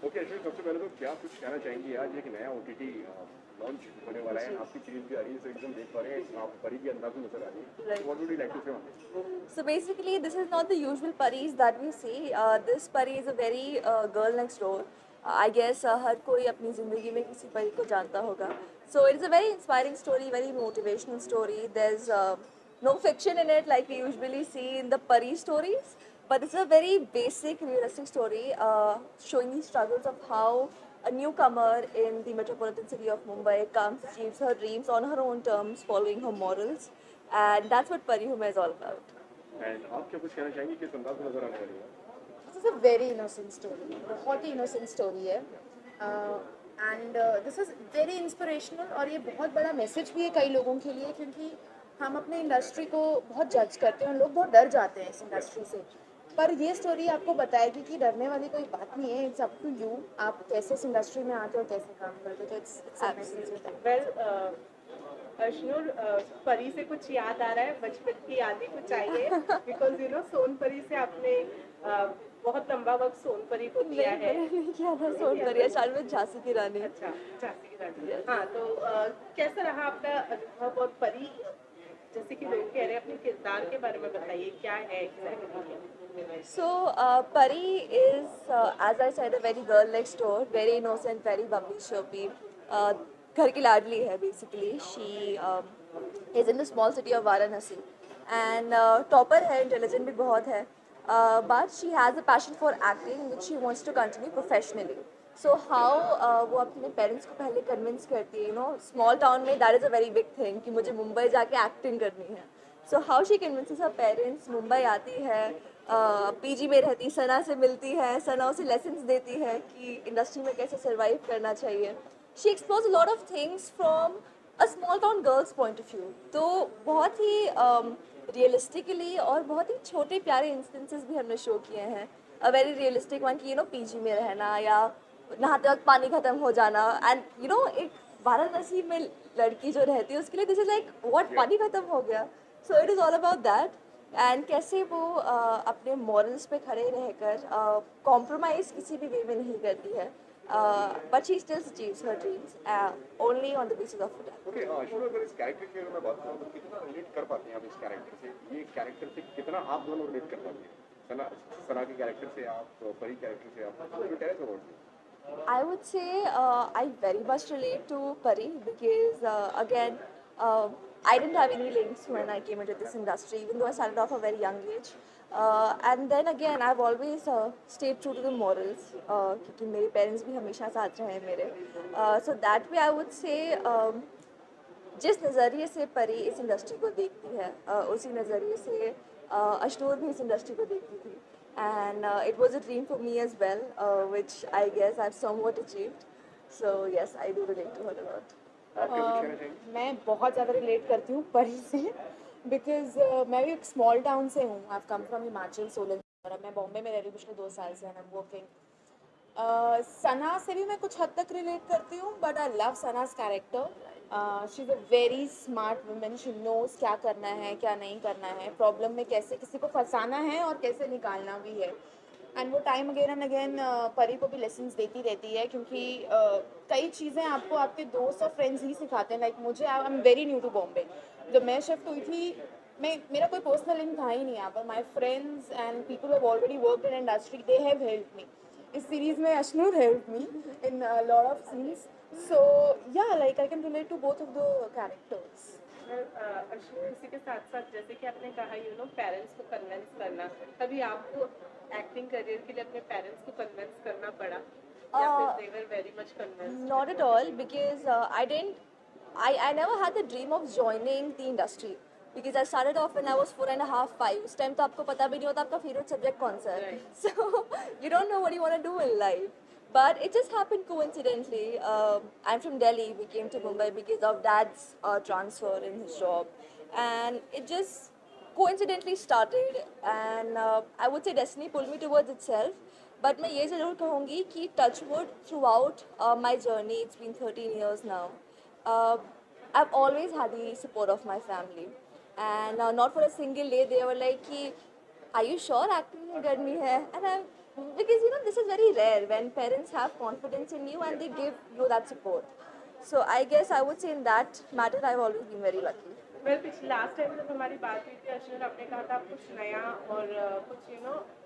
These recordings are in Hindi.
ओके अश्विन, सबसे पहले तो क्या कुछ कहना चाहेंगी? आज एक नया ओटीटी लॉन्च होने वाला है, आपकी सीरीज भी आ रही है, तो एकदम देख पा रहे हैं आप परी के अंदाज में नजर आ रही है। Right. What would you like to say on this? So basically, this is not the usual paris that we see. This pari is a very girl next door. I guess हर कोई अपनी ज़िंदगी में किसी परी को जानता होगा. So it is a very inspiring story, very motivational story. There's no fiction in it like we usually see in the pari stories, but it's a very basic, realistic story showing the struggles of how a newcomer in the metropolitan city of Mumbai comes, achieves her dreams on her own terms, following her morals, and that's what Pari Huma is all about. And आप क्या कुछ कहना चाहेंगी? किस अंदाज में नजर आने वाली है? This is a very innocent story, बहुत ही इनोसेंट स्टोरी है and this is very inspirational और ये बहुत बड़ा मैसेज भी है कई लोगों के लिए क्योंकि हम अपने इंडस्ट्री को बहुत जज करते हैं और लोग बहुत डर जाते हैं इस इंडस्ट्री से। पर ये स्टोरी आपको बताएगी कि डरने वाली कोई बात नहीं है, इट्स अप टू यू, आप कैसे इस इंडस्ट्री में आते हो और कैसे काम करते हो। तो it's a message. Well Ashnoor, परी से कुछ याद आ रहा है, बचपन की यादें कुछ आई है बिकॉज सोनपरी से आपने बहुत लंबा वक्त सोनपरी को दिया है। नहीं किया था सोनपरी, असल में झांसी की रानी। अच्छा, झांसी की रानी। हाँ, तो कैसा रहा आपका अनुभव? और परी जैसे कि लोग कह रहे हैं, अपने किरदार के बारे में बताइए, क्या है exactly? So Pari is, as I said, a very girl next door, very innocent, very bubbly, chirpy. घर की लाडली है basically. She is in the small city of Varanasi and topper है, intelligent भी बहुत है. But she has a passion for acting which she wants to continue professionally. So how वो अपने पेरेंट्स को पहले कन्विंस करती है, स्मॉल टाउन में that is a very big thing कि मुझे मुंबई जाके एक्टिंग करनी है. So how she convinces her parents, Mumbai आती है, पीजी में रहती, सना से मिलती है, सना उसे लेसन्स देती है कि इंडस्ट्री में कैसे सर्वाइव करना चाहिए. She explores a lot of things from a small town girls point of view. तो बहुत ही रियलिस्टिकली और बहुत ही छोटे प्यारे इंस्टेंसेस भी हमने शो किए हैं. अ वेरी रियलिस्टिक वन कि पीजी में रहना या नहाते वक्त पानी खत्म हो जाना, एंड एक वाराणसी में लड़की जो रहती है उसके लिए दिस इज लाइक व्हाट, पानी खत्म हो गया. So it is all about that. And कैसे वो अपने मॉरल्स पे खड़े रहकर कॉम्प्रोमाइज़ किसी भी वे में नहीं करती है, but she still achieves her dreams only on the basis of that. Okay Ashwin, अगर इस कैरेक्टर की अगर मैं बात करूँ तो कितना रिलेट कर पाते हैं आप इस कैरेक्टर से? ये कैरेक्टर से कितना आप दोनों रिलेट कर पाते हैं? सना सना के कैरेक्टर से आप, परी कैरेक्टर से आप, tell us about. I would say I very much relate to Pari because again I didn't have any links when I came into this industry, even though I started off a very young age. And then again I've always stayed true to the morals क्योंकि मेरे parents भी हमेशा साथ रहे हैं मेरे. So that way I would say जिस नज़रिए से परी इस इंडस्ट्री को देखती है उसी नज़रिए से अशनूर भी इस इंडस्ट्री को देखती थी. And it was a dream for me as well, which I guess I've somewhat achieved. So yes, I do relate to her a lot. आप क्या कुछ कहना चाहेंगे? मैं बहुत ज़्यादा रिलेट करती हूँ परी से बिकॉज मैं भी एक स्मॉल टाउन से हूँ. आई कम फ्रॉम हिमाचल, सोलन. और मैं बॉम्बे में रह रही हूँ पिछले 2 साल से and I am working. Sana से भी मैं कुछ हद तक रिलेट करती हूँ but I love Sana's character. She is a very smart woman. She knows क्या करना है क्या नहीं करना है, प्रॉब्लम में कैसे किसी को फंसाना है और कैसे निकालना भी है. एंड वो टाइम अगेन एंड अगेन परी को भी लेसन्स देती रहती है क्योंकि कई चीज़ें आपको आपके दोस्त और फ्रेंड्स ही सिखाते हैं. लाइक मुझे, I am very new to Bombay. जब मैं शिफ्ट हुई थी, मेरा कोई पर्सनल लिंक था ही नहीं यहाँ पर. My friends and people have already worked in industry, they have help me. इस सीरीज़ में Ashnoor help me in lot of scenes. So yeah, like I can relate to both of the characters. Ashwin, इसी के साथ साथ जैसे कि आपने कहा पेरेंट्स को कन्विंस करना, कभी आपको एक्टिंग करियर के लिए अपने पेरेंट्स को कन्विंस करना पड़ा या फिर they were very much convinced? Not at all, because I never had the dream of joining the industry. Because I started off when I was 4.5, 5. उस टाइम तो आपको पता भी नहीं होता आपका फेवरेट सब्जेक्ट कौन सा है. So you don't know what you want to do in life. But it just happened coincidentally. I'm from Delhi. We came to Mumbai because of dad's transfer in his job. And it just coincidentally started. And I would say destiny pulled me towards itself. But मैं ये ज़रूर कहूँगी कि touchwood throughout my journey, it's been 13 years now, uh, I've always had the support of my family. And not for a single day they were like कि are you sure acting नहीं करनी है? And Because you know this is very rare when parents have confidence in you and they give you that support. So I guess I would say in that matter I've always been very lucky. Well पिछले लास्ट टाइम जब हमारी बात हुई थी अर्चना, आपने कहा था आप कुछ नया और कुछ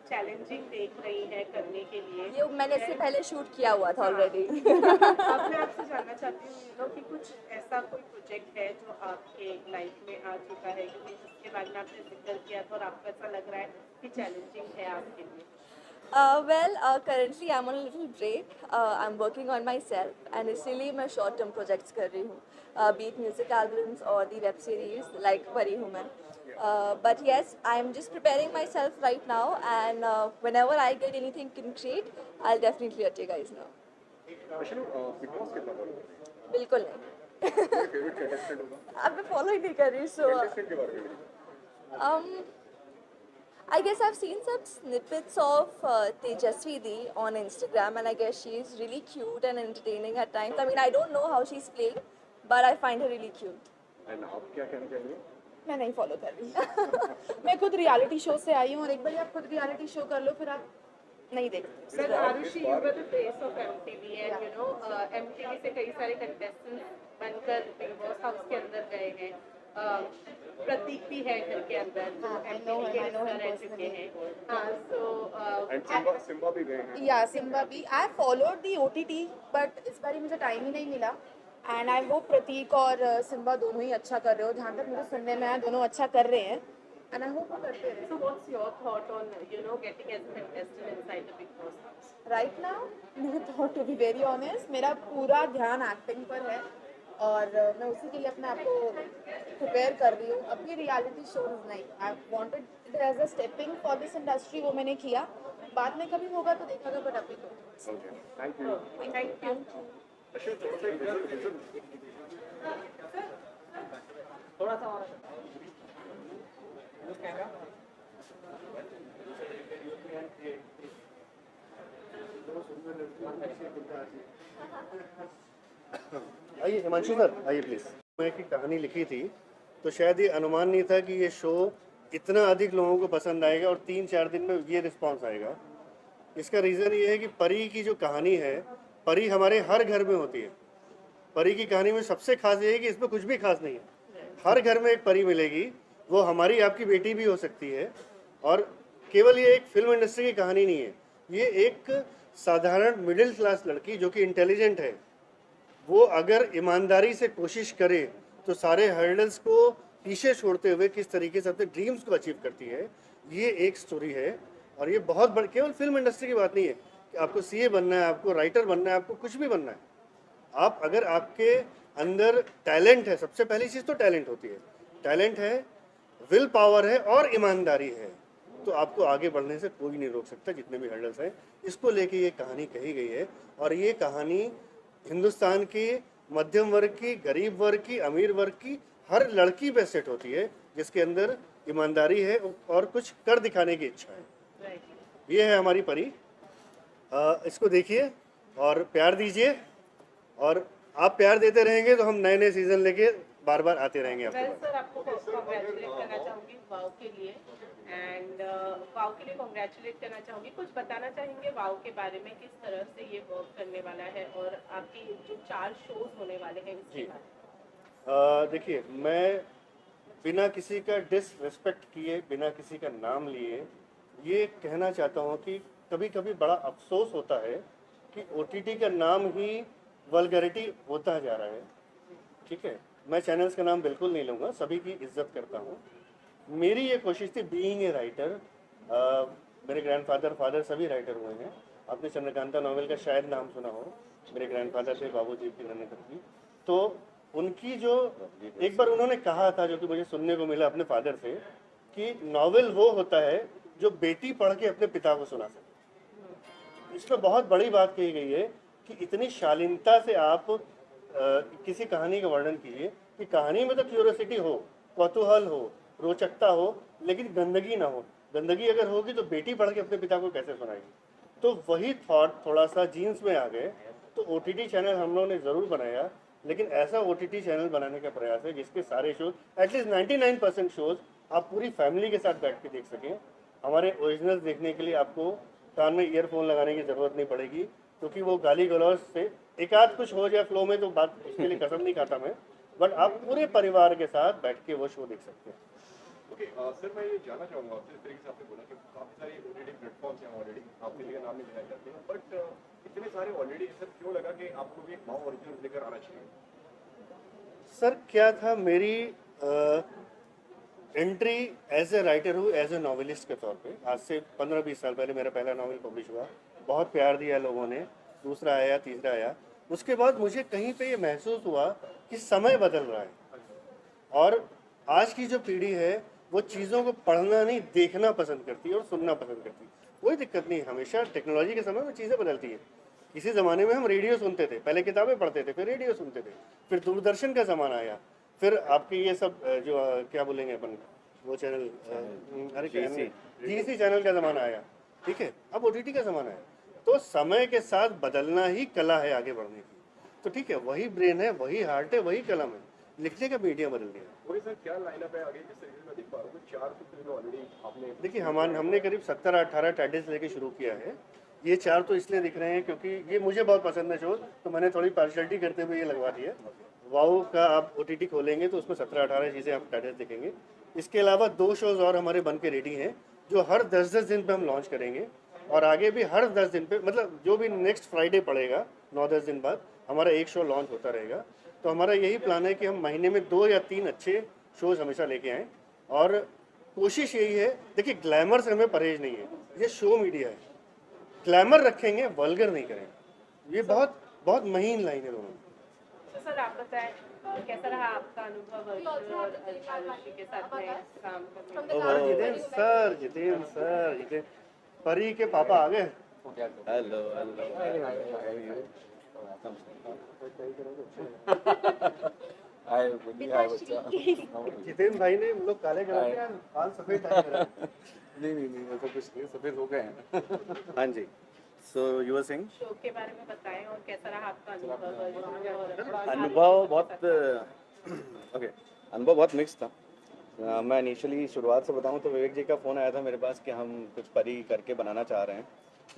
चैलेंजिंग देख रही हैं करने के लिए। ये मैंने इससे पहले शूट किया हुआ था ऑलरेडी. अब मैं आपसे जानना चाहती हूँ कि कुछ ऐसा कोई प्रोजेक्ट है जो आपके लाइफ में आ चुका है, क्योंकि जिसके बारे में आपने जिक्र किया था और आपको ऐसा लग रहा है कि चैलेंजिंग है आपके लिए। Currently I'm on a little break. I'm working on myself and इसलिए मैं short term projects कर रही हूँ. Be it music albums or the web series like Pari Hu Main. But yes, I'm just preparing myself right now, and whenever I get anything concrete, I'll definitely let you guys know. Vaishno big boss कितना फॉलो करते हैं? बिल्कुल नहीं. फेवरेट कंटेस्टेंट होगा? अब मैं follow ही नहीं कर रही, so कंटेस्टेंट के बारे में I guess I've seen some snippets of Tejasvi Di on Instagram, and I guess she's really cute and entertaining at times. I mean, I don't know how she's playing, but I find her really cute. And आप क्या कहना चाहेंगे? मैं नहीं फॉलो कर रही. मैं खुद रियलिटी शो से आई हूँ और एक बार आप खुद रियलिटी शो कर लो फिर आप नहीं देखते. Well, Arushi, you were the face of MTV, and MTV से कई सारे contestants बनकर बिग बॉस हाउस के अंदर गए हैं. प्रतीक भी है घर के अंदर जो MTV के हिस्सा रह चुके हैं. एंड सिम्बा भी गए हैं. या सिम्बा भी. I followed the OTT but इस बार मुझे टाइम ही नहीं मिला. एंड आई होप प्रतीक और सिम्बा दोनों ही अच्छा कर रहे हो. जहाँ तक मुझे सुनने में आया दोनों अच्छा कर रहे हैं. एंड आई होप वो करते रहे. So what's your thought on getting as a contestant inside the Big Boss house? Right now मेरा thought to be very honest मेरा पूरा ध्यान एक्टिंग पर है और मैं उसी के लिए अपने आप को प्रिपेयर कर रही हूँ. अभी रियलिटी शोज नहीं. I wanted it as a stepping for this industry. वो मैंने किया. बाद में कभी होगा तो देखेगा बट अभी तो. Okay, thank you. Thank you. Ashwin थोड़ा सा विजुअल थोड़ा सा और कैमरा आइए हिमांशु सर आइए प्लीज़. मैं की कहानी लिखी थी तो शायद ये अनुमान नहीं था कि ये शो इतना अधिक लोगों को पसंद आएगा और 3-4 दिन में ये रिस्पांस आएगा. इसका रीज़न ये है कि परी की जो कहानी है, परी हमारे हर घर में होती है. परी की कहानी में सबसे खास ये है कि इसमें कुछ भी खास नहीं है. हर घर में एक परी मिलेगी. वो हमारी आपकी बेटी भी हो सकती है. और केवल ये एक फिल्म इंडस्ट्री की कहानी नहीं है. ये एक साधारण मिडिल क्लास लड़की जो कि इंटेलिजेंट है, वो अगर ईमानदारी से कोशिश करे तो सारे हर्डल्स को पीछे छोड़ते हुए किस तरीके से अपने ड्रीम्स को अचीव करती है. ये एक स्टोरी है. और ये बहुत बड़ी केवल फिल्म इंडस्ट्री की बात नहीं है कि आपको CA बनना है, आपको राइटर बनना है, आपको कुछ भी बनना है. आप अगर आपके अंदर टैलेंट है, सबसे पहली चीज़ तो टैलेंट होती है. टैलेंट है, विल पावर है और ईमानदारी है, तो आपको आगे बढ़ने से कोई नहीं रोक सकता जितने भी हर्डल्स हैं. इसको लेके ये कहानी कही गई है. और ये कहानी हिंदुस्तान की मध्यम वर्ग की, गरीब वर्ग की, अमीर वर्ग की हर लड़की पे सेट होती है जिसके अंदर ईमानदारी है और कुछ कर दिखाने की इच्छा है. ये है हमारी परी. इसको देखिए और प्यार दीजिए. और आप प्यार देते रहेंगे तो हम नए नए सीजन लेके बार बार आते रहेंगे आपके वेल पास. सर, आपको कॉन्ग्रेचुलेट करना चाहूँगी वाव के लिए. एंड वाव के लिए कॉन्ग्रेचुलेट करना चाहूँगी. कुछ बताना चाहेंगे वाव के बारे में, किस तरह से ये वर्क करने वाला है और आपकी जो 4 शोज होने वाले हैं इसके बारे में. देखिए, मैं बिना किसी का डिसरिस्पेक्ट किए, बिना किसी का नाम लिए ये कहना चाहता हूँ कि कभी कभी बड़ा अफसोस होता है कि OTT का नाम ही वल्गैरिटी होता जा रहा है. ठीक है, मैं चैनल्स का नाम बिल्कुल नहीं लूँगा, सभी की इज्जत करता हूँ. मेरी ये कोशिश थी बीइंग ए राइटर. मेरे ग्रैंडफादर सभी राइटर हुए हैं. आपने चंद्रकांता नॉवेल का शायद नाम सुना हो. मेरे ग्रैंडफादर थे बाबूजी की नन्हे. तो उनकी जो एक बार उन्होंने कहा था, जो कि मुझे सुनने को मिला अपने फादर से, कि नॉवेल वो होता है जो बेटी पढ़ के अपने पिता को सुना सके. इसमें बहुत बड़ी बात कही गई है कि इतनी शालीनता से आप किसी कहानी का वर्णन कीजिए कि कहानी में तो क्यूरियोसिटी हो, कौतूहल हो, रोचकता हो, लेकिन गंदगी ना हो. गंदगी अगर होगी तो बेटी पढ़ के अपने पिता को कैसे सुनाएगी. तो वही थॉट थोड़ा सा जीन्स में आ गए. तो OTT चैनल हम लोगों ने ज़रूर बनाया, लेकिन ऐसा OTT चैनल बनाने का प्रयास है जिसके सारे शोज, एटलीस्ट 99% शोज आप पूरी फैमिली के साथ बैठ के देख सकें. हमारे ओरिजिनल्स देखने के लिए आपको कान में ईयरफोन लगाने की ज़रूरत नहीं पड़ेगी, क्योंकि वो गाली गलौज से एक आध कुछ हो जाए फ्लो में तो बात, उसके लिए कसम नहीं खाता मैं, बट आप पूरे परिवार के साथ बैठ के वो शो देख सकते हैं। ओके सर, मैं ये जानना चाहूँगा आपसे, इस तरीके से आपने बोला कि काफ़ी सारे ओटीटी प्लेटफॉर्म्स हैं ऑलरेडी, आपके लिए नाम नहीं लेना चाहते हैं, बट इतने सारे ऑलरेडी सर क्यों लगा कि आपको भी एक माँ ओरिजिनल लेकर आना चाहिए? सर क्या था, मेरी एंट्री एज ए राइटर हूँ, एज ए नॉवेलिस्ट के तौर पे। आज से 15-20 साल पहले मेरा पहला नॉवेल पब्लिश हुआ, बहुत प्यार दिया लोगों ने, दूसरा आया, तीसरा आया। उसके बाद मुझे कहीं पे ये महसूस हुआ कि समय बदल रहा है, और आज की जो पीढ़ी है वो चीज़ों को पढ़ना नहीं, देखना पसंद करती है और सुनना पसंद करती है। कोई दिक्कत नहीं, हमेशा टेक्नोलॉजी के समय में चीज़ें बदलती हैं। किसी ज़माने में हम रेडियो सुनते थे, पहले किताबें पढ़ते थे, फिर रेडियो सुनते थे, फिर दूरदर्शन का ज़माना आया, फिर आपके ये सब जो क्या बोलेंगे अपन, वो चैनल, अरे जीसी चैनल का ज़माना आया, ठीक है, अब ओटीटी का ज़माना है। तो समय के साथ बदलना ही कला है आगे बढ़ने की। तो ठीक है, वही ब्रेन है, वही हार्ट है, वही कलम है, लिखने का मीडिया बदल गया। वही सर, क्या लाइनअप है आगे? जिस तरीके से मैं देख पा रहा हूँ 4 फिल्में ऑलरेडी आपने, देखिए हमने करीब 17-18 टाइटल्स लेके शुरू किया है। ये 4 तो इसलिए दिख रहे हैं क्योंकि ये मुझे बहुत पसंद है शो, तो मैंने थोड़ी पार्शलिटी करते हुए ये लगवा दिया। वाओ का आप ओटीटी खोलेंगे तो उसमें 17-18 चीज़ें आप टाइटल्स दिखेंगे। इसके अलावा 2 शोज़ और हमारे बन के रेडी हैं, जो हर 10-10 दिन पे हम लॉन्च करेंगे, और आगे भी हर 10 दिन पे, मतलब जो भी नेक्स्ट फ्राइडे पड़ेगा 9-10 दिन बाद हमारा एक शो लॉन्च होता रहेगा। तो हमारा यही प्लान है कि हम महीने में 2 या 3 अच्छे शोज़ हमेशा लेके आएँ, और कोशिश यही है, देखिए ग्लैमर से हमें परहेज नहीं है, ये शो मीडिया है, ग्लैमर रखेंगे, वल्गर नहीं करेंगे। ये बहुत बहुत महीन लाइन है दोनों। तो सर आप बताएं कैसा रहा आपका अनुभव अर्जुन और अनुश्री के साथ में काम करने में? जितेंद्र सर, परी के पापा आ गए। हेलो जितेंद्र भाई ने हम लोग काले कलर के बाल सफेद टाई करा। नहीं ऐसा कुछ नहीं, सफेद हो गए हैं। हाँ जी, so you were Singh. Show के बारे में बताएं और कैसा रहा आपका अनुभव अर्जुन और अनुभव बहुत ओके, अनुभव बहुत मिक्स था। मैं इनिशियली शुरुआत से बताऊं तो विवेक जी का फ़ोन आया था मेरे पास कि हम कुछ परी करके बनाना चाह रहे हैं,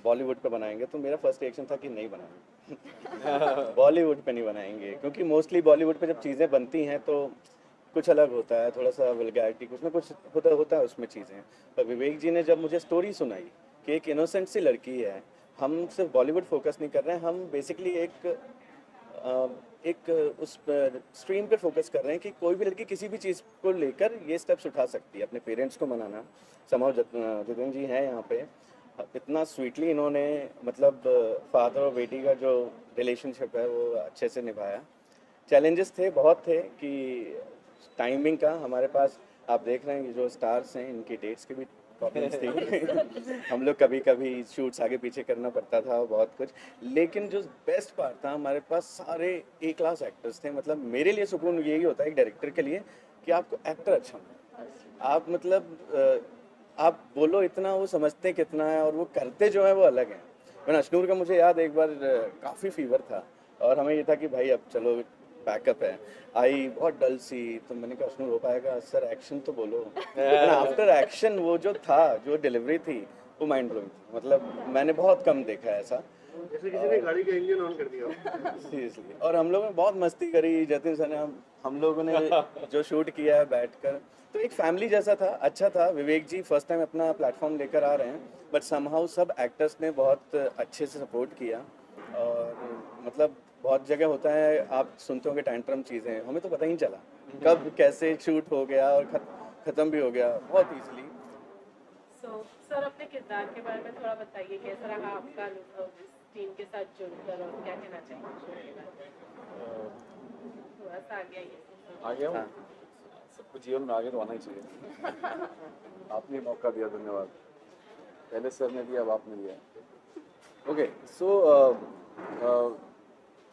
बॉलीवुड पे बनाएंगे। तो मेरा फर्स्ट रिएक्शन था कि नहीं बनाएंगे बॉलीवुड पे नहीं बनाएंगे, क्योंकि मोस्टली बॉलीवुड पे जब चीज़ें बनती हैं तो कुछ अलग होता है, थोड़ा सा वल्गैरिटी, कुछ ना कुछ होता है उसमें चीज़ें। पर विवेक जी ने जब मुझे स्टोरी सुनाई कि एक इनोसेंट सी लड़की है, हम सिर्फ बॉलीवुड फोकस नहीं कर रहे हैं, हम बेसिकली एक उस स्ट्रीम पे फोकस कर रहे हैं कि कोई भी लड़की किसी भी चीज़ को लेकर ये स्टेप्स उठा सकती है, अपने पेरेंट्स को मनाना। समाव जितेंद्र जी हैं यहाँ पे, इतना स्वीटली इन्होंने मतलब फादर और बेटी का जो रिलेशनशिप है वो अच्छे से निभाया। चैलेंजेस थे, बहुत थे, कि टाइमिंग का हमारे पास आप देख रहे हैं जो स्टार्स हैं इनकी डेट्स की भी प्रॉब्लम्स थी हम लोग कभी कभी शूट्स आगे पीछे करना पड़ता था, बहुत कुछ। लेकिन जो बेस्ट पार्ट था, हमारे पास सारे ए क्लास एक्टर्स थे। मतलब मेरे लिए सुकून यही होता है एक डायरेक्टर के लिए कि आपको एक्टर अच्छा हो, आप मतलब आप बोलो इतना वो समझते कितना है, और वो करते जो है वो अलग है। मैंने अशनूर का मुझे याद एक बार काफ़ी फीवर था और हमें ये था कि भाई अब चलो बैकअप है, आई बहुत डल सी, तो मैंने कहा अशनूर हो पाएगा सर, एक्शन तो बोलो। आफ्टर एक्शन वो जो था, जो डिलीवरी थी वो माइंड ब्लोइंग थी। मतलब मैंने बहुत कम देखा है ऐसा, जैसे किसी ने गाड़ी का इंजन ऑन कर दिया सीरियसली। और हम लोगों ने बहुत मस्ती करी, जतिन सर ने, हम लोगों ने जो शूट किया है बैठकर, तो एक फैमिली जैसा था, अच्छा था। विवेक जी फर्स्ट टाइम अपना प्लेटफॉर्म लेकर आ रहे हैं, बट समहाउ सब एक्टर्स ने बहुत अच्छे से सपोर्ट किया। और मतलब बहुत जगह होता है, आप सुनते होंगे टैंट्रम चीज़ें, हमें तो पता ही नहीं चला कब कैसे शूट हो गया और ख़त्म भी हो गया बहुत ईजिली। सो सर अपने किरदार के बारे में थोड़ा बताइए, कैसा रहा आपका अनुभव इस टीम के साथ जुड़कर, और क्या कहना चाहिए शो के बारे में? थोड़ा सा आगे आइए। आ गया हूँ। सबको जीवन में आगे तो आना ही चाहिए आपने मौका दिया, धन्यवाद। पहले सर ने दिया, अब आपने दिया। ओके, सो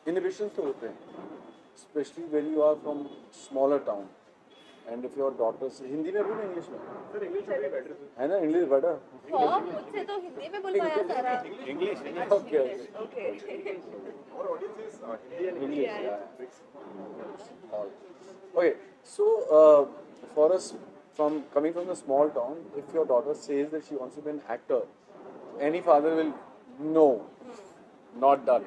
इनहिबिशंस तो होते हैं, specially when you are from smaller town and if your daughters, Hindi में बोलो इंग्लिश में? सर इंग्लिश में बेटर है ना, इंग्लिश बेटर। हाँ, मुझसे तो हिंदी में बुलवाया सारा। इंग्लिश ओके ओके और audiences Hindi and English. Okay, so for us, from coming from a small town, if your daughter says that she wants to be an actor, any father will know, not done.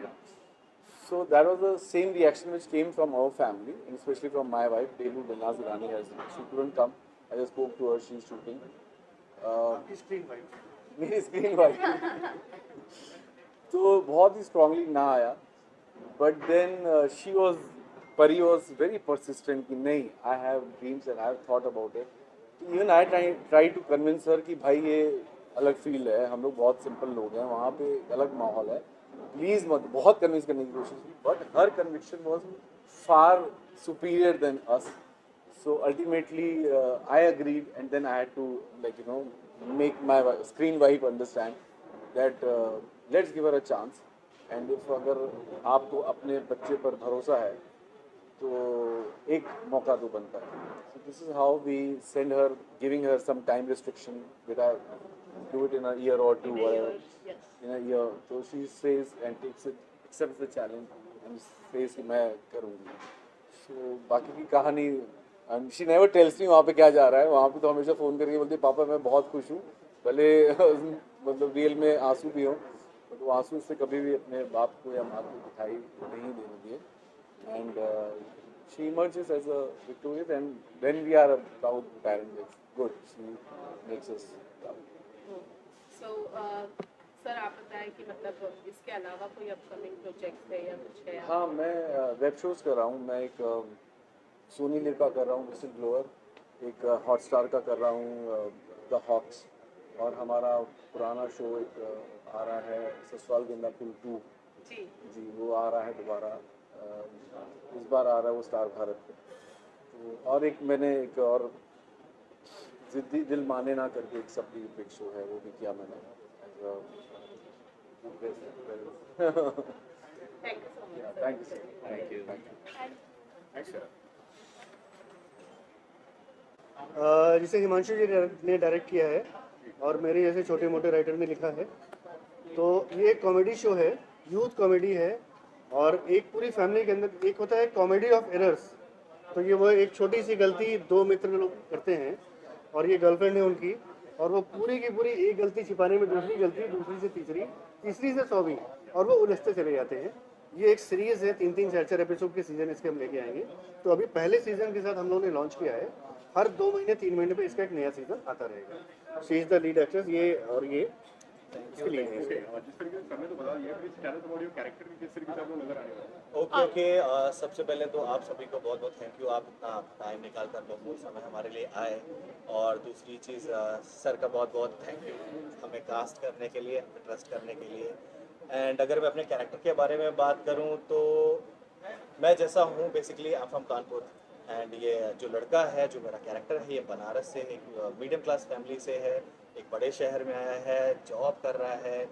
So that was the same reaction which came from our family, and especially from my wife, Delu Dilnaz Irani. She couldn't come. I just spoke to her. She's shooting. Screen wise मेरी स्क्रीन वाइफ तो बहुत ही स्ट्रांगली ना आया, but then she was Pari was very persistent कि नहीं, I have dreams and I have thought about it. Even I try to convince her कि भाई ये अलग फील्ड है, हम लोग बहुत सिंपल लोग हैं, वहाँ पे अलग माहौल है, प्लीज़ मत. बहुत कन्विंस करने की कोशिश की, but her conviction was far superior than us. So ultimately, I agreed, and then I had to, like, make my screen wife understand that let's give her a chance. And if अगर आपको अपने बच्चे पर भरोसा है, तो एक मौका तो बनता है. So this is how we send her, giving her some time restriction. That I do it in a year or two, whatever. In a year, so she says and takes it, accepts the challenge, and says कि मैं करूँगी. So बाकी की कहानी. And she never tells me वहाँ पे क्या जा रहा है. वहाँ पे तो हमेशा फ़ोन करके बोलती है पापा मैं बहुत खुश हूँ, भले मतलब रियल में आंसू भी हों, तो वो आंसू से कभी भी अपने बाप को या माँ को दिखाई नहीं देने दिए. And she emerges as a victorious, and then we are a proud parent. It's good, she makes us proud. So sir आप बताएं कि मतलब इसके अलावा कोई अपकमिंग प्रोजेक्ट है या कुछ है? हाँ, मैं वेब शोज़ कर रहा हूँ. मैं एक सोनी लिव का कर रहा हूँ, विसिल ब्लोअर. एक हॉटस्टार का कर रहा हूँ, द हॉक्स. और हमारा पुराना शो एक आ रहा है, ससुराल गेंदा फूल 2 जी, वो आ रहा है दोबारा. इस बार आ रहा है वो स्टार भारत पे. तो और एक मैंने एक और जिद्दी दिल माने ना करके एक सब बिग शो है, वो भी किया मैंने. Thank you so much. Thank you sir. Thank you. Thanks sir. जिसे हिमांशु जी ने डायरेक्ट किया है और मेरे जैसे छोटे मोटे राइटर ने लिखा है. तो ये एक कॉमेडी शो है, यूथ कॉमेडी है, और एक पूरी फैमिली के अंदर एक होता है कॉमेडी ऑफ एरर्स. तो ये वो एक छोटी सी गलती दो मित्र लोग करते हैं, और ये गर्लफ्रेंड है उनकी, और वो पूरी की पूरी एक गलती छिपाने में दूसरी गलती, दूसरी से तीसरी, तीसरी से 100वीं, और वो उलझते चले जाते हैं. ये एक सीरीज़ है, 3-3, 4-4 एपिसोड के सीज़न इसके हम लेके आएंगे. तो अभी पहले सीज़न के साथ हम लोगों ने लॉन्च किया है. हर 2 महीने 3 महीने पे इसका एक नया सीज़न आता रहेगा. She is the lead actress. ये और ये इसके लिए है. जिस तरीके से हमने तो बता दिया कि tell us about your character की किस तरीके से आपको नजर आने वाला है. ओके, सबसे पहले तो आप सभी को बहुत बहुत थैंक यू, आप इतना टाइम निकाल कर बहुत समय हमारे लिए आए. और दूसरी चीज़, सर का बहुत बहुत थैंक यू हमें कास्ट करने के लिए, हमें ट्रस्ट करने के लिए. एंड अगर मैं अपने कैरेक्टर के बारे में बात करूं तो मैं जैसा हूं basically I am from Kanpur. And ये जो लड़का है, जो मेरा कैरेक्टर है, ये बनारस से एक मीडियम क्लास फैमिली से है, एक बड़े शहर में आया है, जॉब कर रहा है.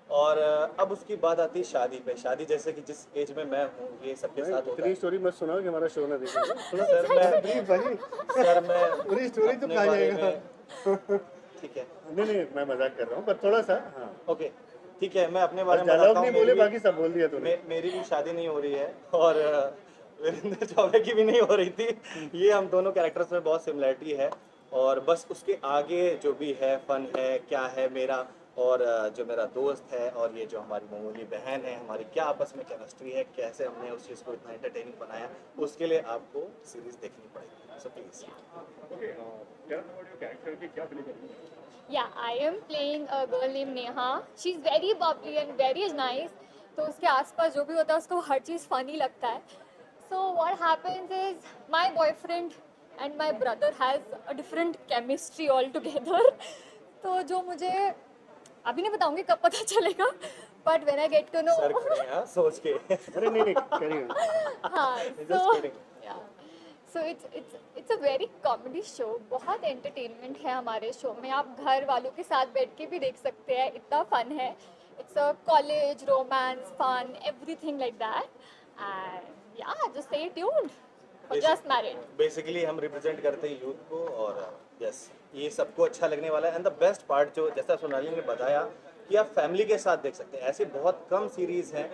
और अब उसकी बात आती है शादी पे. शादी जैसे कि जिस एज में मैं हूँ, ये सबके साथ होता इतनी है. स्टोरी मत सुनाओ कि हमारा शो ना देखें. सर मैं पूरी स्टोरी तो अपने खा बारे जाएगा. में- ठीक है, नहीं, मैं मजाक कर रहा हूँ, पर थोड़ा सा. हाँ, ओके, ठीक है, मैं अपने बारे में डायलॉग बताता हूँ. नहीं बोले, बाकी सब बोल दिया तूने. मेरी भी शादी नहीं हो रही है, और वीरेंद्र चौबे की भी नहीं हो रही थी. ये हम दोनों कैरेक्टर्स में बहुत सिमिलरिटी है, और बस उसके आगे जो भी है फन है, क्या है मेरा और जो मेरा दोस्त है, और ये जो हमारी मामूली बहन है, हमारी क्या आपस में केमिस्ट्री है, कैसे हमने उस चीज़ को इतना एंटरटेनिंग बनाया, उसके लिए आपको सीरीज़ देखनी पड़ेगी. So please. Okay, tell us about your character की क्या प्ले करेंगे. Yeah, I am playing a girl named Neha. She's very bubbly and very nice. तो उसके आसपास जो भी होता है उसको हर चीज़ फनी लगता है. So what happens is my boyfriend and my brother has a different chemistry altogether. तो जो मुझे अभी नहीं बताऊंगी कब पता चलेगा, but when I get to know. Sir खड़े हैं, सोच के. अरे नहीं, कैरी ऑन. हाँ, Just so kidding. yeah. So it's a very comedy show. बहुत एंटरटेनमेंट है हमारे शो में. आप घर वालों के साथ बैठ के भी देख सकते हैं, इतना फन है. It's a college romance fun, everything like that. And yeah, just stay tuned. For just married. Basically हम रिप्रेजेंट करते हैं यूथ को, और यस ये सबको अच्छा लगने वाला है. एंड द बेस्ट पार्ट जो जैसा सोनाली ने बताया कि आप फैमिली के साथ देख सकते हैं. ऐसी बहुत कम सीरीज़ हैं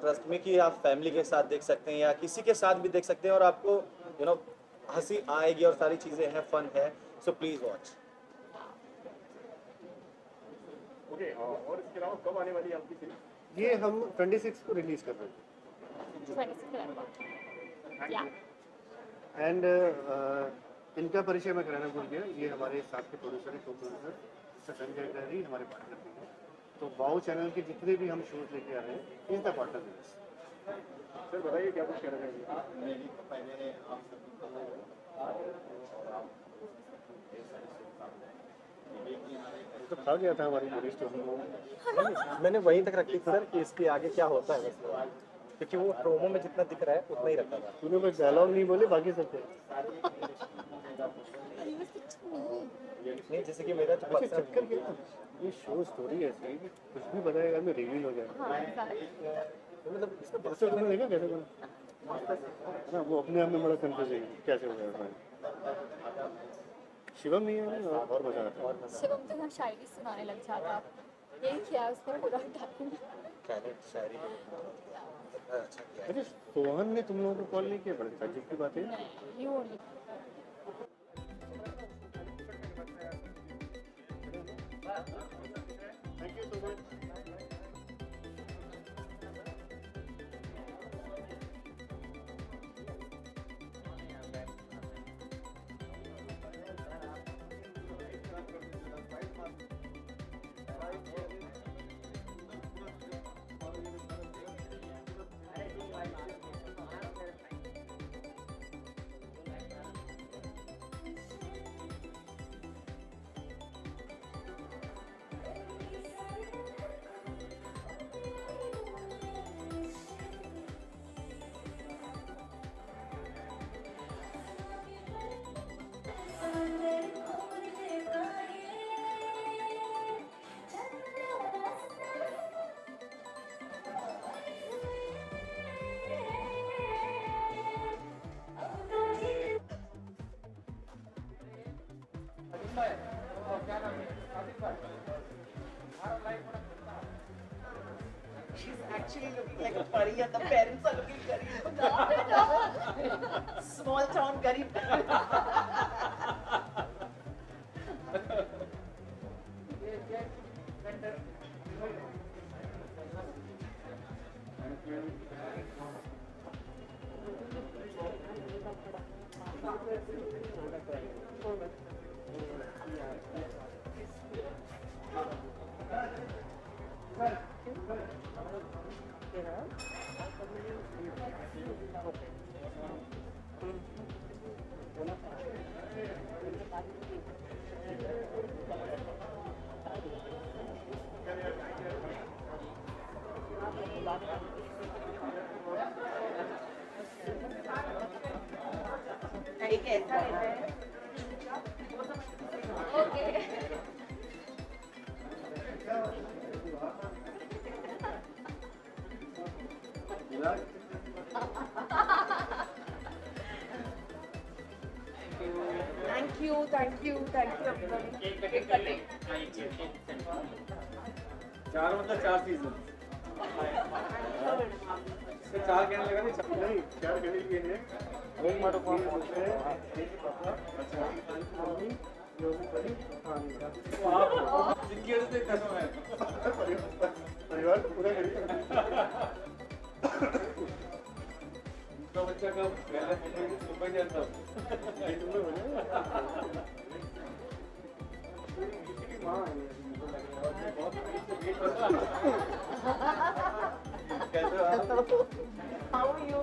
ट्रस्ट में कि आप फैमिली के साथ देख सकते हैं या किसी के साथ भी देख सकते हैं, और आपको हंसी आएगी और सारी चीज़ें हैं, फन है. So please watch. ओके, और इसके अलावा कब आने वाली है आपकी फिल्म? ये हम 26 को रिलीज कर रहे हैं 26 November. Yeah. एंड इनका परिचय मैं कराना भूल गया, ये हमारे साथ के प्रोड्यूसर है, को प्रोड्यूसर संजय गहरी, हमारे पार्टनर भी हैं। तो वाओ चैनल के जितने भी हम शोज लेके आ रहे हैं, is the partner with us. Sir बताइए क्या कुछ कह रहे हैं? तो खा गया था हमारी पूरी स्टोरी। मैंने वहीं तक रखी सर कि इसके आगे क्या होता है बस, क्योंकि वो प्रोमो में जितना दिख रहा है उतना ही रखा था। तूने कोई डायलॉग नहीं बोले, बाकी सब थे। नहीं, जैसे कि मेरा जो अच्छा, चक्कर क्या है? ये शो स्टोरी ऐसी है कि कुछ भी बताएगा में रिवील हो जाएगा। मतलब इसका बच्चों को देखा कैसे बना ना, वो अपने आप में बड़ा कंफ्यूजिंग है कैसे हो गया। शिवम नहीं है ना, और मजा आता है। शिवम तो हम शायरी सुनाने लग जाता, यही किया उसने पूरा टाइम। शायरी अच्छा किया। अरे सोहन ने तुम लोगों को कॉल नहीं किया, बड़े ताज्जुब की बात है। नहीं, you only. Thank you so much. She's actually looking like a pari and the parents are looking garib. Small town garib. एक ऐसा लेना है थैंक यू चार मतलब 4 सीजन। चार कहने लगा नहीं, 4 कहने के लिए एक मारो कौन बोलते हैं। अच्छा, मम्मी जो भी बड़ी कहानी तो आप जिनकी वजह से कसम है परिवार को पूरा करिए। दूसरा बच्चा का पहले सुपर जानता हूँ माँ How are you?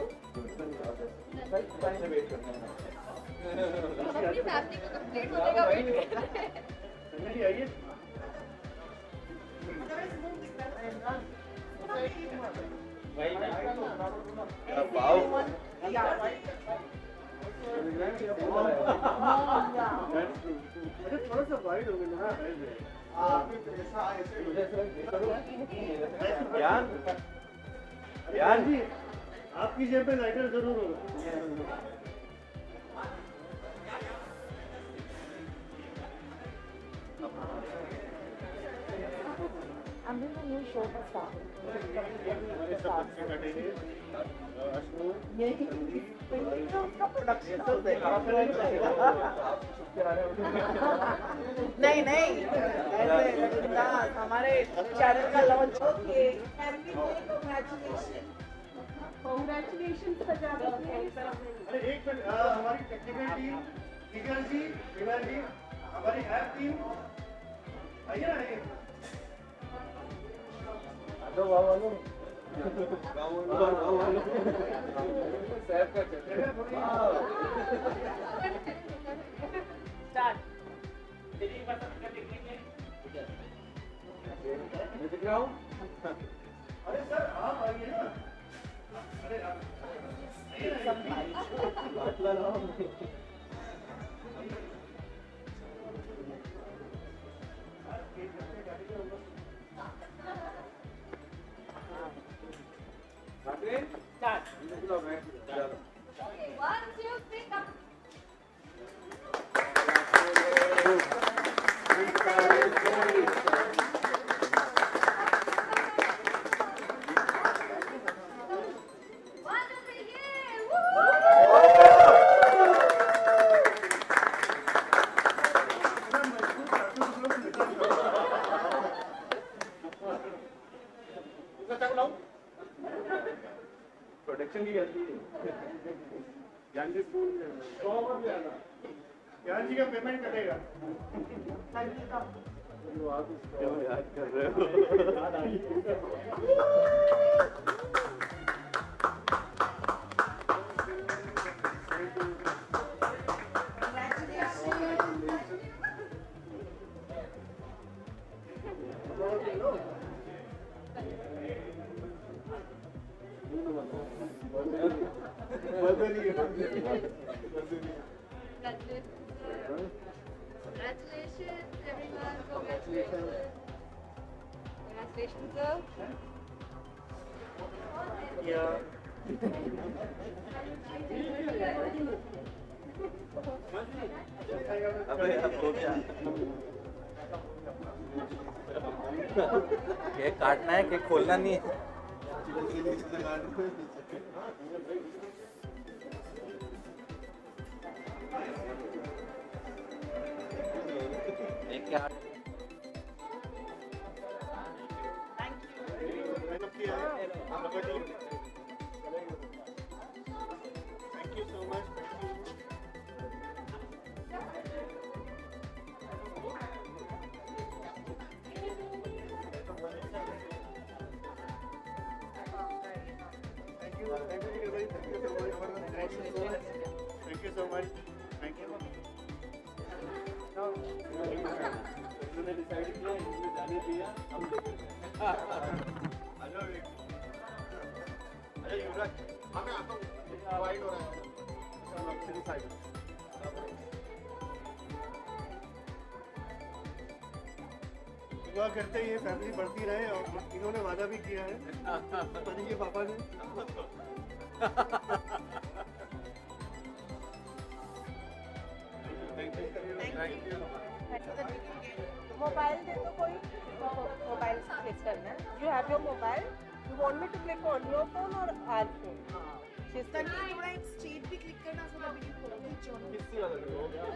अपनी फैमिली को कंप्लीट होने का वेट कर रहे हैं। संजय जी आइए। अरे थोड़ा सा वाइड हो गया ना। यार जी, आपकी जेब में लाइटर जरूर होगा। I'm Until the new show has started. नहीं नहीं ऐसे बिंदास हमारे चैनल का लॉन्च ओके Congratulations सजावट अरे एक मिनट हमारी टेक्निकल टीम टीचर जी विनर जी हमारी ऐप टीम आइए ना आइए स्टार्ट अरे सर आप आइए ना अरे आप प्रोडक्शन की गलती है ज्ञान जी ज्ञान जी का पेमेंट कटेगा क्यों याद कर रहे हो Congratulations, everyone. Congratulations. Congratulations, sir. अबे अब हो गया केक काटना है केक खोलना नहीं है एक क्या thank you so much Thank you so much. Thank you. उन्होंने डिसाइड किया इन्होंने जाने दिया हम अरे युवराज हमें आता हूँ वाइट हो रहा है दुआ करते ही ये फैमिली बढ़ती रहे और इन्होंने वादा भी किया है पति के पापा ने मोबाइल दे तो कोई मोबाइल से क्लिक करना है you have your mobile you want me to click on your phone और आवर फोन तनी थोड़ा एक स्ट्रेट भी क्लिक करना so that we can photo किसी वाला हो गया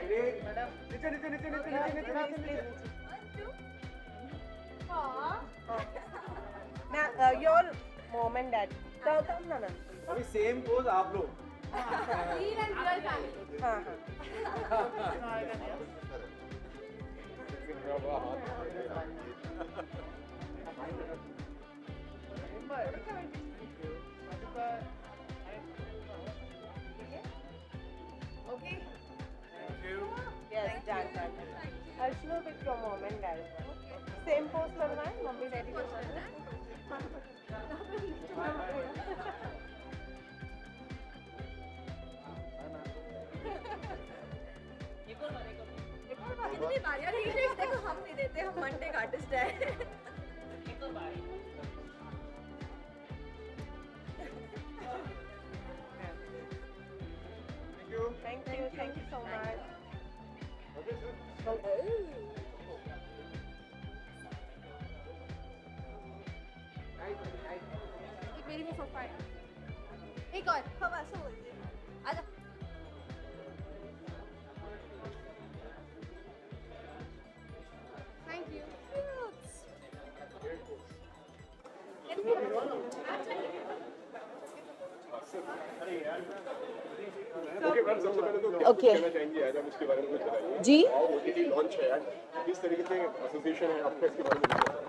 नीचे नीचे नीचे नीचे नीचे नीचे now your mom and dad come na अभी सेम पोज आप लोग हाँ Okay. yes done Arshna with your mom and dad same pose करना है मम्मी डैडी को करना है इतनी बारियां देखो हम नहीं देते हम मंडे का आर्टिस्ट है thank you so much एक मेरी में सोफा है, एक और हम ऐसे बोलते हैं आजा थैंक यू। ओके मैम, सबसे पहले तो क्या Okay. कहना चाहेंगे आज आप इसके बारे में कुछ बताइए। जी। और OTT लॉन्च है आज, किस तरीके से एसोसिएशन है आपका इसके बारे में कुछ बताइए।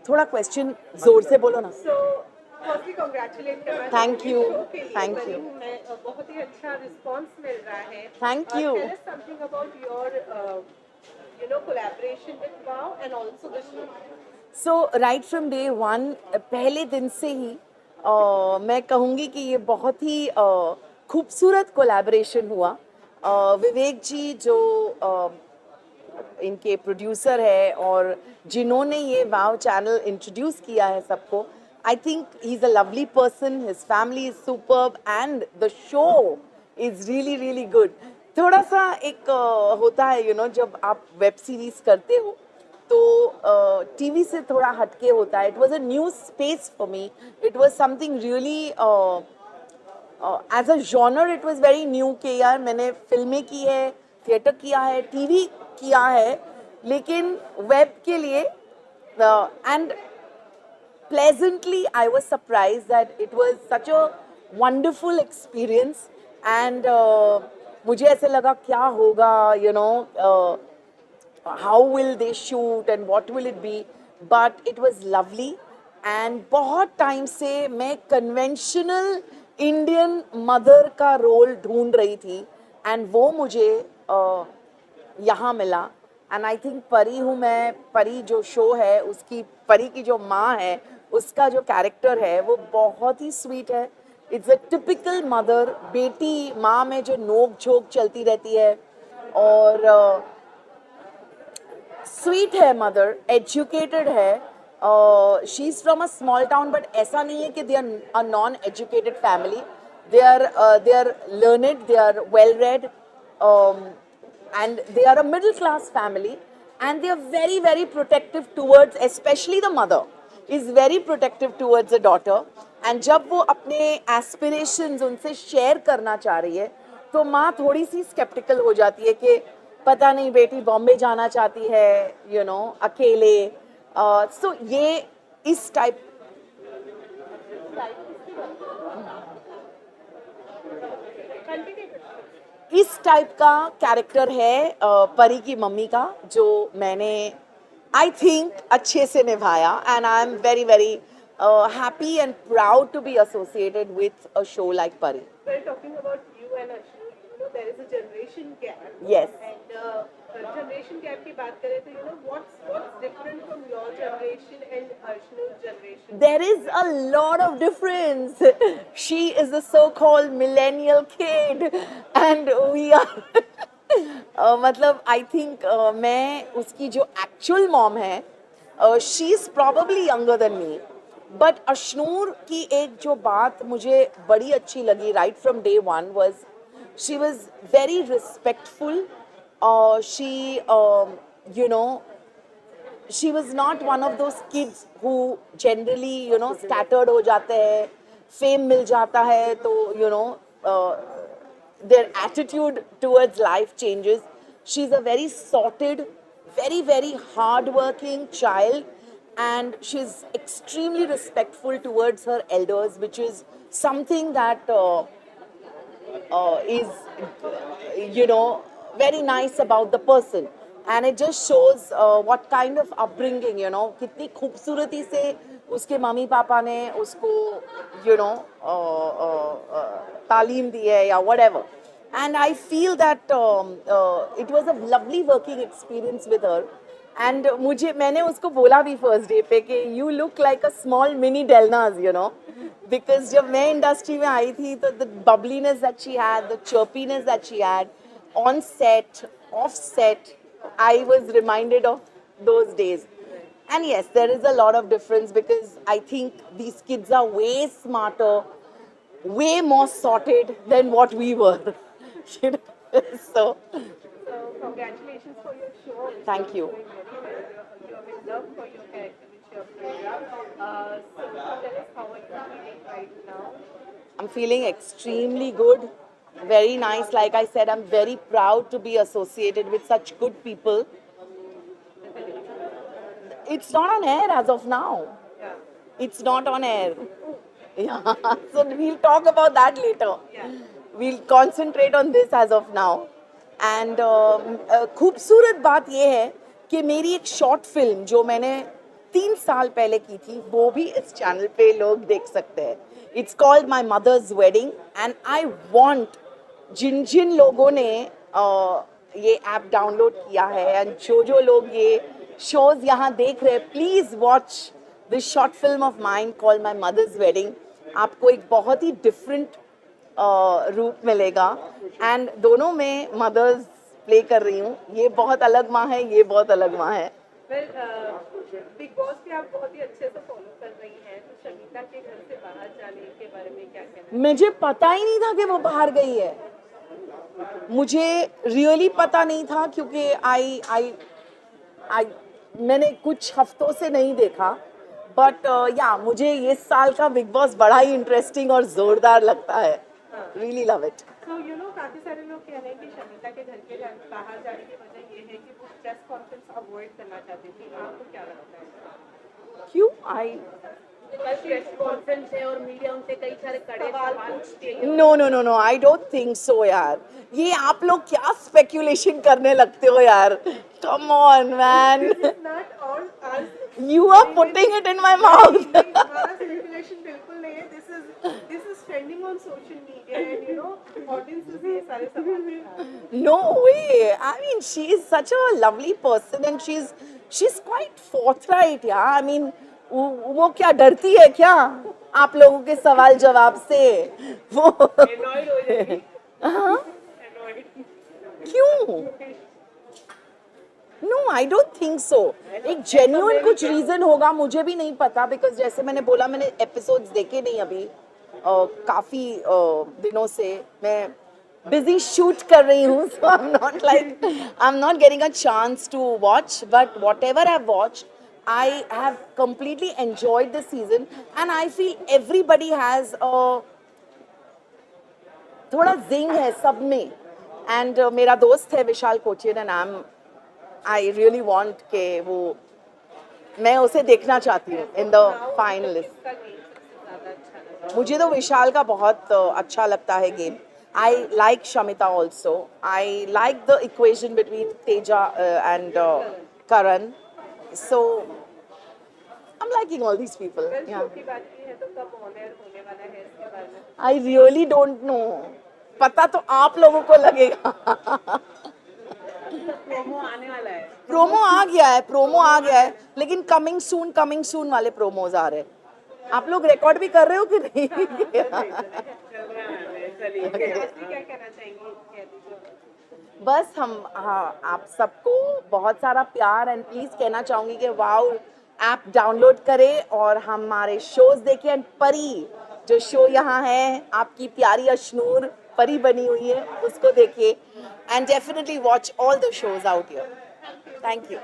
थोड़ा क्वेश्चन जोर से बोलो ना। So, firstly, congratulate करना Thank चाहूँगी you. show के लिए। Thank बनी you. हूँ मैं, बहुत ही अच्छा रिस्पांस मिल रहा है। Thank you. Tell us something about your collaboration with Wow and also the show. So right from day one, पहले दिन से ही मैं कहूँगी कि ये बहुत ही खूबसूरत कोलैबोरेशन हुआ। विवेक जी जो इनके प्रोड्यूसर है और जिन्होंने ये वाव चैनल इंट्रोड्यूस किया है सबको, I think he is a lovely person, his family is superb and the show is really really good. थोड़ा सा एक होता है जब आप वेब सीरीज करते हो तो टीवी से थोड़ा हटके होता है। It was a new space for me, it was something really as a genre it was very new कि यार मैंने फिल्में की है, थिएटर किया है, टीवी किया है, लेकिन वेब के लिए and pleasantly I was surprised that it was such a wonderful experience and मुझे ऐसे लगा क्या होगा how will they shoot and what will it be, but it was lovely and बहुत टाइम से मैं conventional Indian mother का रोल ढूंढ रही थी and वो मुझे यहाँ मिला एंड आई थिंक परी हूँ मैं। परी जो शो है उसकी, परी की जो माँ है उसका जो कैरेक्टर है वो बहुत ही स्वीट है। इट्स अ टिपिकल मदर, बेटी माँ में जो नोक झोंक चलती रहती है और स्वीट है मदर, एजुकेटेड है। She is from a small town but ऐसा नहीं है कि they are a non educated family, they are learned, they are well read and they are a middle class family and they are very very protective towards, especially the mother is very protective towards the daughter and जब वो अपने aspirations उनसे share करना चाह रही है तो माँ थोड़ी सी skeptical हो जाती है कि पता नहीं बेटी बॉम्बे जाना चाहती है अकेले। so ये इस टाइप इस टाइप का कैरेक्टर है परी की मम्मी का, जो मैंने आई थिंक अच्छे से निभाया and I am very very happy and proud to be associated with a show like Pari. We're talking about you and Ashnu. There is a generation gap. Yes. And generation gap की बात करें तो what's different from your generation and Ashnu's generation? There is a lot of difference. She is the so-called millennial kid and we are मतलब I think मैं उसकी जो actual mom है, she is probably younger than me. But Ashnoor की एक जो बात मुझे बड़ी अच्छी लगी right from day one was she was very respectful. She she was not one of those kids who generally scattered हो जाते हैं, फेम मिल जाता है तो their attitude towards life changes. She's a very sorted, very hard-working child, and she's extremely respectful towards her elders, which is something that is very nice about the person, and it just shows what kind of upbringing, कितनी खूबसूरती से उसके मम्मी पापा ने उसको तालीम दी है या whatever. And I feel that it was a lovely working experience with her. And मैंने उसको बोला भी फर्स्ट डे पे कि you look like a small mini Delnas, because जब मैं इंडस्ट्री में आई थी तो the bubbliness that she had, the chirpiness that she had on set, off set, I was reminded of those days. And yes, there is a lot of difference because I think these kids are way smarter, way more sorted than what we were. So congratulations for your show. Thank you. You have been loved for your character which you have played. So tell us how are you feeling right now? I'm feeling extremely good, very nice. Like I said, I'm very proud to be associated with such good people. It's not on air as of now. It's not on air. Yeah. So we'll talk about that later. We'll concentrate on this as of now. And खूबसूरत बात ये है कि मेरी एक शॉर्ट फिल्म जो मैंने 3 साल पहले की थी वो भी इस चैनल पे लोग देख सकते हैं. It's called my mother's wedding and I want जिन जिन लोगों ने ये ऐप डाउनलोड किया है एंड जो लोग ये शोज यहाँ देख रहे हैं, please watch this short film of mine called my mother's wedding. आपको एक बहुत ही डिफरेंट रूप मिलेगा एंड दोनों में मदर्स प्ले कर रही हूँ. ये बहुत अलग माँ है, ये बहुत अलग माँ है. बिग बॉस पे आप बहुत ही अच्छे से फॉलो कर रही हैं, तो शमिता के घर से बाहर जाने के बारे में क्या कहना है? मुझे पता ही नहीं था कि वो बाहर गई है. मुझे रियली पता नहीं था क्योंकि मैंने कुछ हफ्तों से नहीं देखा. बट या मुझे ये साल का बिग बॉस बड़ा ही इंटरेस्टिंग और जोरदार लगता है. Really love it. So you know काफी सारे लोग कह रहे हैं कि शमिता के घर के बाहर जाने की वजह ये है कि वो प्रेस कॉन्फ्रेंस अवॉइड करना चाहती थी. आपको क्या लगता है? क्यों? प्रेस कॉन्फ्रेंस है और मीडिया उनसे कई सारे कड़े सवाल पूछती है. No I don't think so यार. ये आप लोग क्या स्पेक्यूलेशन करने लगते हो यार. Come on man. Not all us. You are putting it in my mouth. हमारा स्पेकुलेशन बिल्कुल नहीं है. This is trending on social media and you know audiences ये सारे सवाल. No way. I mean, she is such a lovely person and she's quite forthright. Yeah. I mean, वो क्या डरती है क्या आप लोगों के सवाल जवाब से? वो Annoyed हो जाएगी. हाँ? Annoyed. क्यों? No I don't think so. एक जेन्युइन कुछ रीजन होगा, मुझे भी नहीं पता. बिकॉज जैसे मैंने बोला, मैंने एपिसोड्स देखे नहीं अभी. काफी दिनों से मैं बिजी शूट कर रही हूँ. So I am not getting a chance to watch. But whatever I watch, I have completely enjoyed the season and I feel everybody has थोड़ा जिंग है सब में. एंड मेरा दोस्त है Vishal Cochin and I really want के वो मैं उसे देखना चाहती हूँ in the finalist. मुझे तो विशाल का बहुत अच्छा लगता है game. I like Shamita also. I like the equation between Teja and Karan. So I'm liking all these people. Yeah. की बात की है तो कब ऑनर होने वाला है इसके बारे में? I really don't know. पता तो आप लोगों को लगेगा. प्रोमो आने वाला है. प्रोमो आ गया है लेकिन कमिंग सून वाले प्रोमोज आ रहे हैं. आप लोग रिकॉर्ड भी कर रहे हो कि नहीं? चलिए क्या कहना चाहेंगी? बस आप सबको बहुत सारा प्यार एंड प्लीज कहना चाहूंगी कि वाओ ऐप डाउनलोड करें और हमारे शोज देखें. एंड परी जो शो यहाँ है, आपकी प्यारी अशनूर परी बनी हुई है, उसको देखिए. And definitely watch all the shows out here. Thank you.